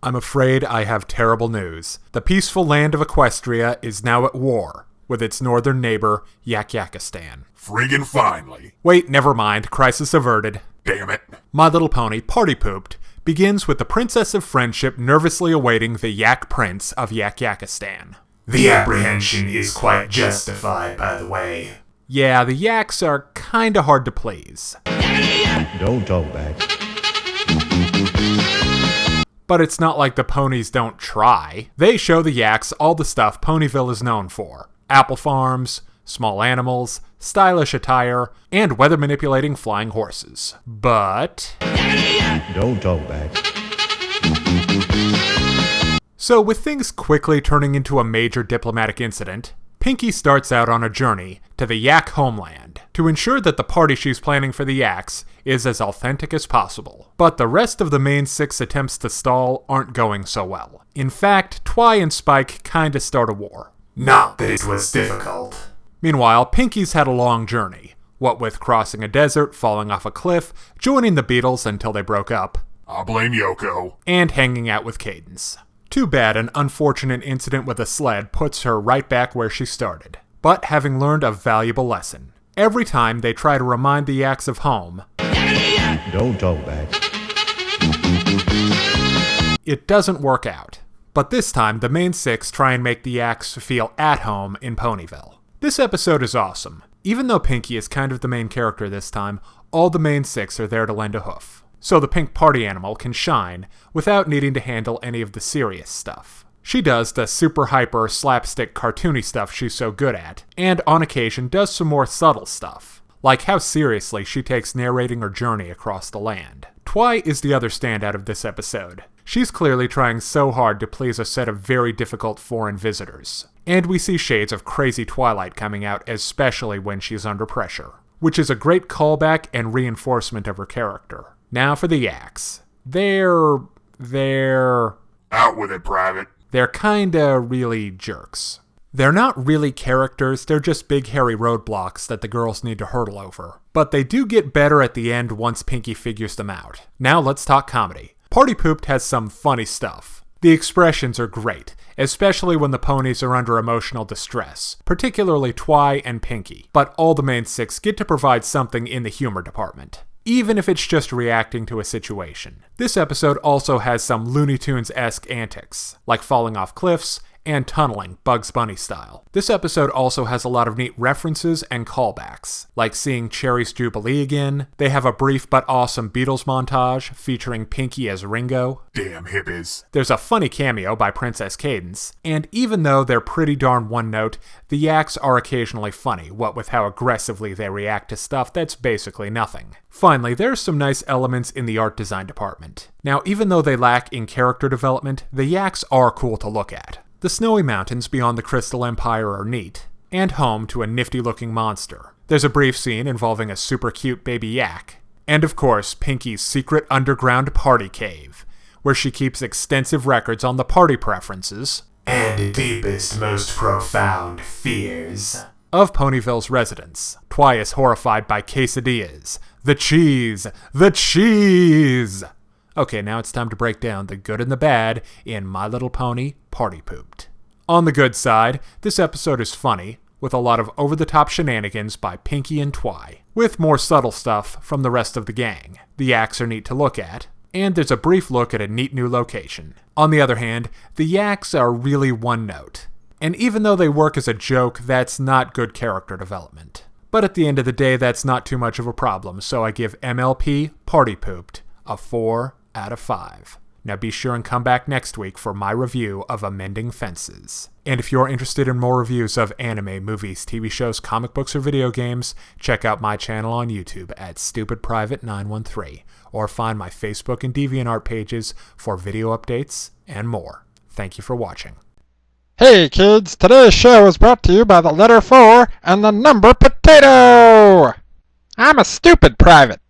I'm afraid I have terrible news. The peaceful land of Equestria is now at war with its northern neighbor, Yakyakistan. Friggin' finally. Wait, never mind. Crisis averted. Damn it. My Little Pony, Party Pooped, begins with the Princess of Friendship nervously awaiting the Yak Prince of Yakyakistan. The apprehension is quite justified, by the way. Yeah, the Yaks are kinda hard to please. Don't talk back. But it's not like the ponies don't try. They show the Yaks all the stuff Ponyville is known for. Apple farms, small animals, stylish attire, and weather-manipulating flying horses. But... Don't talk back. So with things quickly turning into a major diplomatic incident, Pinkie starts out on a journey to the Yak homeland to ensure that the party she's planning for the Yaks is as authentic as possible. But the rest of the main 6 attempts to stall aren't going so well. In fact, Twi and Spike kinda start a war. Not that it was difficult. Meanwhile, Pinkie's had a long journey, what with crossing a desert, falling off a cliff, joining the Beatles until they broke up, I'll blame Yoko. and hanging out with Cadence. Too bad an unfortunate incident with a sled puts her right back where she started. But having learned a valuable lesson, every time they try to remind the Yaks of home, Don't talk back. it doesn't work out. But this time, the main 6 try and make the Yaks feel at home in Ponyville. This episode is awesome. Even though Pinkie is kind of the main character this time, all the main 6 are there to lend a hoof. So the pink party animal can shine without needing to handle any of the serious stuff. She does the super hyper slapstick cartoony stuff she's so good at, and on occasion does some more subtle stuff, like how seriously she takes narrating her journey across the land. Twi is the other standout of this episode. She's clearly trying so hard to please a set of very difficult foreign visitors. And we see shades of crazy Twilight coming out, especially when she's under pressure, which is a great callback and reinforcement of her character. Now for the Yaks. They're Out with it, Private. kinda really jerks. They're not really characters, they're just big hairy roadblocks that the girls need to hurdle over. But they do get better at the end once Pinkie figures them out. Now let's talk comedy. Party Pooped has some funny stuff. The expressions are great, especially when the ponies are under emotional distress, particularly Twi and Pinkie. But all the main 6 get to provide something in the humor department, even if it's just reacting to a situation. This episode also has some Looney Tunes-esque antics, like falling off cliffs and tunneling, Bugs Bunny style. This episode also has a lot of neat references and callbacks, like seeing Cherry's Jubilee again. They have a brief but awesome Beatles montage featuring Pinkie as Ringo. Damn hippies. There's a funny cameo by Princess Cadence, and even though they're pretty darn one-note, the Yaks are occasionally funny, what with how aggressively they react to stuff that's basically nothing. Finally, there's some nice elements in the art design department. Now, even though they lack in character development, the Yaks are cool to look at. The snowy mountains beyond the Crystal Empire are neat, and home to a nifty-looking monster. There's a brief scene involving a super cute baby yak, and of course, Pinkie's secret underground party cave, where she keeps extensive records on the party preferences And deepest, most profound fears of Ponyville's residents. Twi is horrified by quesadillas. The cheese! The cheese! Okay, now it's time to break down the good and the bad in My Little Pony, Party Pooped. On the good side, this episode is funny, with a lot of over-the-top shenanigans by Pinkie and Twi, with more subtle stuff from the rest of the gang. The Yaks are neat to look at, and there's a brief look at a neat new location. On the other hand, the Yaks are really one-note, and even though they work as a joke, that's not good character development. But at the end of the day, that's not too much of a problem, so I give MLP Party Pooped a 4 out of 5. Now be sure and come back next week for my review of Amending Fences. And if you're interested in more reviews of anime, movies, TV shows, comic books, or video games, check out my channel on YouTube at StupidPrivate913, or find my Facebook and Deviantart pages for video updates and more. Thank you for watching. Hey kids, today's show is brought to you by the letter 4 and the number potato! I'm a stupid private.